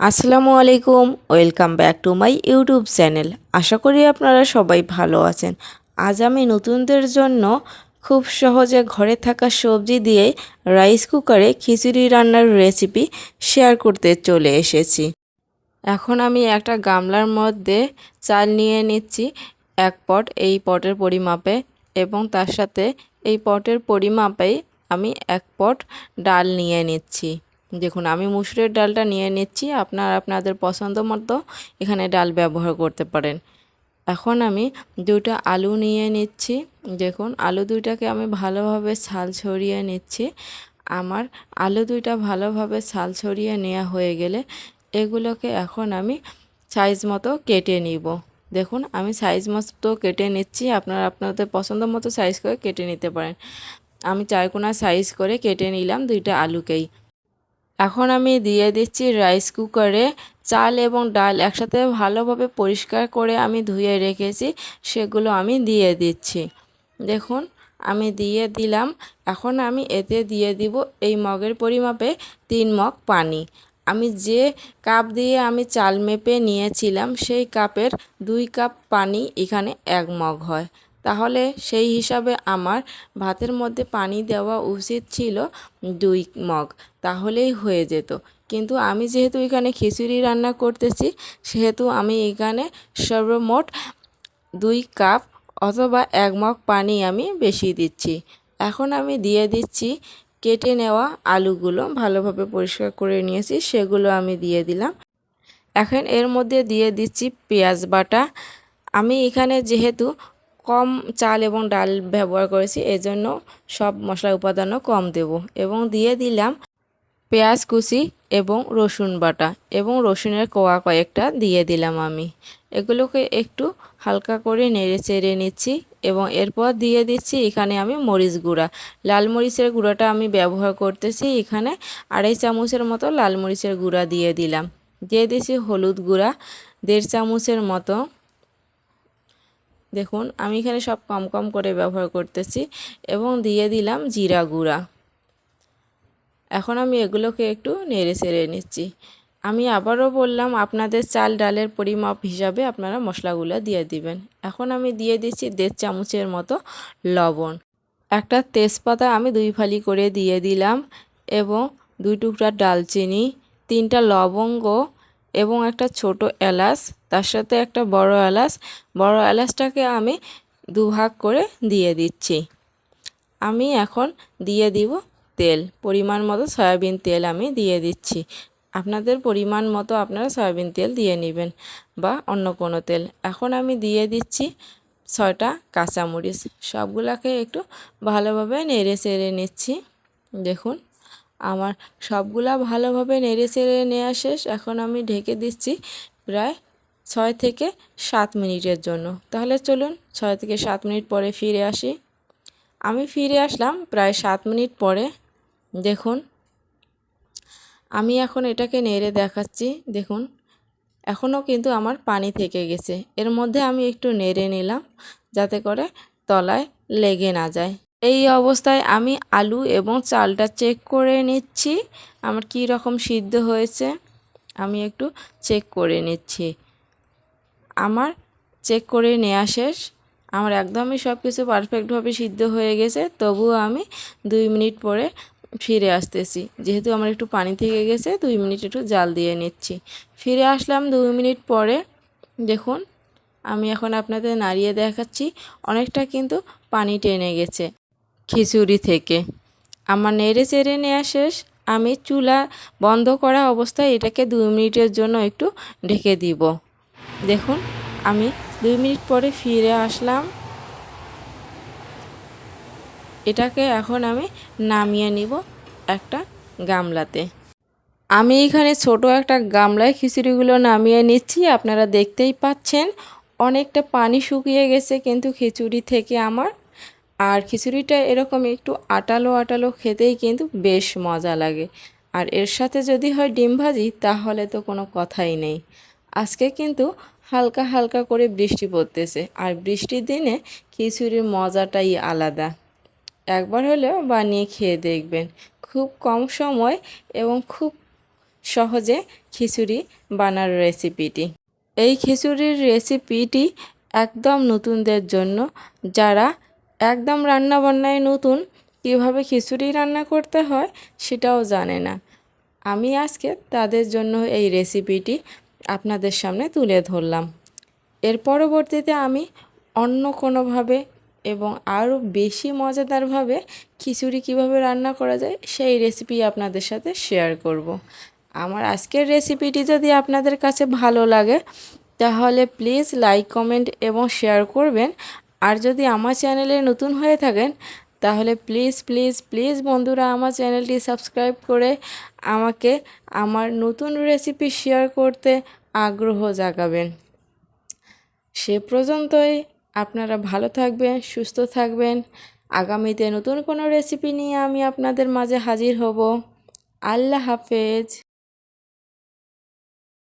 আসসালামু আলাইকুম, welcome back to my YouTube channel. আশা করি আপনারা সবাই ভালো আছেন। আজ আমি নতুনদের জন্য খুব সহজে ঘরে থাকা সবজি দিয়ে রাইস কুকারে খিচুড়ি রান্নার রেসিপি শেয়ার করতে চলে এসেছি। এখন আমি একটা গামলার মধ্যে চাল নিয়ে নিচ্ছি 1 পট, এই পটের পরিমাপে, এবং তার সাথে এই পটের পরিমাপেই আমি 1 পট ডাল নিয়ে নিচ্ছি। দেখুন, আমি মুসুরের ডালটা নিয়ে নিচ্ছি, আপনারা আপনাদের পছন্দ মতো এখানে ডাল ব্যবহার করতে পারেন। এখন আমি 2টা আলু নিয়ে নিচ্ছি। দেখুন, আলু 2টাকে আমি ভালোভাবে ছাল ছড়িয়ে নিচ্ছি। আমার আলু 2টা ভালোভাবে ছাল ছড়িয়ে নেওয়া হয়ে গেলে এগুলোকে এখন আমি সাইজ মতো কেটে নিব। দেখুন, আমি সাইজ মতো কেটে নিচ্ছি, আপনারা আপনাদের পছন্দ মতো সাইজ করে কেটে নিতে পারেন। আমি 4 কোনা সাইজ করে কেটে নিলাম 2টা আলুকেই। এখন আমি দিয়ে দিচ্ছি রাইস কুকারে চাল এবং ডাল একসাথে ভালোভাবে পরিষ্কার করে আমি ধুয়ে রেখেছি, সেগুলো আমি দিয়ে দিচ্ছি। দেখুন, আমি দিয়ে দিলাম। এখন আমি এতে দিয়ে দিব এই মগের পরিমাপে 3 মগ পানি। আমি যে কাপ দিয়ে আমি চাল মেপে নিয়েছিলাম সেই কাপের 2 কাপ পানি এখানে 1 মগ হয়। তাহলে সেই হিসাবে আমার ভাতের মধ্যে পানি দেওয়া উচিত ছিল 2 মগ, তাহলেই হয়ে যেত। কিন্তু আমি যেহেতু এখানে খিচুড়ি রান্না করতেছি, সেহেতু আমি এখানে সর্বমোট 2 কাপ অথবা 1 মগ পানি আমি বেশি দিচ্ছি। এখন আমি দিয়ে দিচ্ছি কেটে নেওয়া আলুগুলো, ভালোভাবে পরিষ্কার করে নিয়েছি, সেগুলো আমি দিয়ে দিলাম। এখন এর মধ্যে দিয়ে দিচ্ছি পেঁয়াজ বাটা। আমি এখানে যেহেতু কম চাল এবং ডাল ব্যবহার করেছি, এজন্য সব মশলা উপাদানও কম দেব। এবং দিয়ে দিলাম পেঁয়াজ কুচি এবং রসুন বাটা, এবং রসুনের কোয়া কয়েকটা দিয়ে দিলাম আমি। এগুলোকে একটু হালকা করে নেড়ে চেড়ে নিচ্ছি, এবং এরপর দিয়ে দিচ্ছি এখানে আমি মরিচ গুঁড়া। লাল মরিচের গুঁড়াটা আমি ব্যবহার করতেছি এখানে 2.5 চামচের মতো লাল মরিচের গুঁড়া দিয়ে দিলাম। দিয়ে দিচ্ছি হলুদ গুঁড়া 1.5 চামচের মতো। দেখুন, আমি এখানে সব কম কম করে ব্যবহার করতেছি। এবং দিয়ে দিলাম জিরা গুঁড়া। এখন আমি এগুলোকে একটু নেড়ে চেড়ে নিচ্ছি। আমি আবারও বললাম, আপনাদের চাল ডালের পরিমাপ হিসাবে আপনারা মশলাগুলো দিয়ে দিবেন। এখন আমি দিয়ে দিচ্ছি 1.5 চামচের মতো লবণ। একটা তেজপাতা আমি 2 ফালি করে দিয়ে দিলাম, এবং 2 টুকরা ডালচিনি, 3টা লবঙ্গ, এবং একটা ছোট এলাচ, তার সাথে একটা বড় এলাচ। বড় এলাচটাকে আমি 2 ভাগ করে দিয়ে দিচ্ছি। আমি এখন দিয়ে দিব তেল, পরিমাণ মতো সয়াবিন তেল আমি দিয়ে দিচ্ছি। আপনাদের পরিমাণ মতো আপনারা সয়াবিন তেল দিয়ে নেবেন, বা অন্য কোনো তেল। এখন আমি দিয়ে দিচ্ছি 6টা কাঁচামরিচ। সবগুলোকে একটু ভালোভাবে নেড়ে চেড়ে নিচ্ছি। দেখুন, আমার সবগুলা ভালোভাবে নেড়ে চেড়ে নেওয়া শেষ। এখন আমি ঢেকে দিচ্ছি প্রায় 6 থেকে 7 মিনিটের জন্য। তাহলে চলুন 6 থেকে 7 মিনিট পরে ফিরে আসি। আমি ফিরে আসলাম প্রায় 7 মিনিট পরে। দেখুন, আমি এখন এটাকে নেড়ে দেখাচ্ছি। দেখুন, এখনও কিন্তু আমার পানি থেকে গেছে। এর মধ্যে আমি একটু নেড়ে নিলাম যাতে করে তলায় লেগে না যায়। এই অবস্থায় আমি আলু এবং চালটা চেক করে নিচ্ছি আমার কী রকম সিদ্ধ হয়েছে। আমি একটু চেক করে নিচ্ছি। আমার চেক করে নেওয়া শেষ। আমার একদমই সব কিছু পারফেক্টভাবে সিদ্ধ হয়ে গেছে। তবুও আমি 2 মিনিট পরে ফিরে আসতেছি, যেহেতু আমার একটু পানি থেকে গেছে। 2 মিনিট একটু জাল দিয়ে নিচ্ছি। ফিরে আসলাম 2 মিনিট পরে। দেখুন, আমি এখন আপনাদের নাড়িয়ে দেখাচ্ছি, অনেকটা কিন্তু পানি টেনে গেছে খিচুড়ি থেকে। আমার নেড়ে চেড়ে নেওয়া শেষ। আমি চুলা বন্ধ করা অবস্থায় এটাকে 2 মিনিটের জন্য একটু ঢেকে দিব। দেখুন, আমি 2 মিনিট পরে ফিরে আসলাম। এটাকে এখন আমি নামিয়ে নিব একটা গামলাতে। আমি এখানে ছোট একটা গামলায় খিচুড়িগুলো নামিয়ে নিচ্ছি। আপনারা দেখতেই পাচ্ছেন অনেকটা পানি শুকিয়ে গেছে কিন্তু খিচুড়ি থেকে আমার। আর খিচুড়িটা এরকম একটু আটালো আটালো খেতেই কিন্তু বেশ মজা লাগে। আর এর সাথে যদি হয় ডিম ভাজি, তাহলে তো কোনো কথাই নেই। আজকে কিন্তু হালকা হালকা করে বৃষ্টি পড়তেছে, আর বৃষ্টির দিনে খিচুড়ির মজাটাই আলাদা। একবার হলেও বানিয়ে খেয়ে দেখবেন। খুব কম সময় এবং খুব সহজে খিচুড়ি বানার রেসিপিটি। এই খিচুড়ির রেসিপিটি একদম নতুনদের জন্য, যারা একদম রান্নাবান্নায় নতুন, কীভাবে খিচুড়ি রান্না করতে হয় সেটাও জানে না। আমি আজকে তাদের জন্য এই রেসিপিটি আপনাদের সামনে তুলে ধরলাম। এর পরবর্তীতে আমি অন্য কোনোভাবে এবং আরও বেশি মজাদারভাবে খিচুড়ি কীভাবে রান্না করা যায় সেই রেসিপি আপনাদের সাথে শেয়ার করব। আমার আজকের রেসিপিটি যদি আপনাদের কাছে ভালো লাগে তাহলে প্লিজ লাইক, কমেন্ট এবং শেয়ার করবেন। আর যদি আমার চ্যানেলে নতুন হয়ে থাকেন তাহলে প্লিজ প্লিজ প্লিজ বন্ধুরা আমার চ্যানেলটি সাবস্ক্রাইব করে আমাকে আমার নতুন রেসিপি শেয়ার করতে আগ্রহ জাগাবেন। সে পর্যন্তই আপনারা ভালো থাকবেন, সুস্থ থাকবেন। আগামীতে নতুন কোনো রেসিপি নিয়ে আমি আপনাদের মাঝে হাজির হব। আল্লাহ হাফেজ।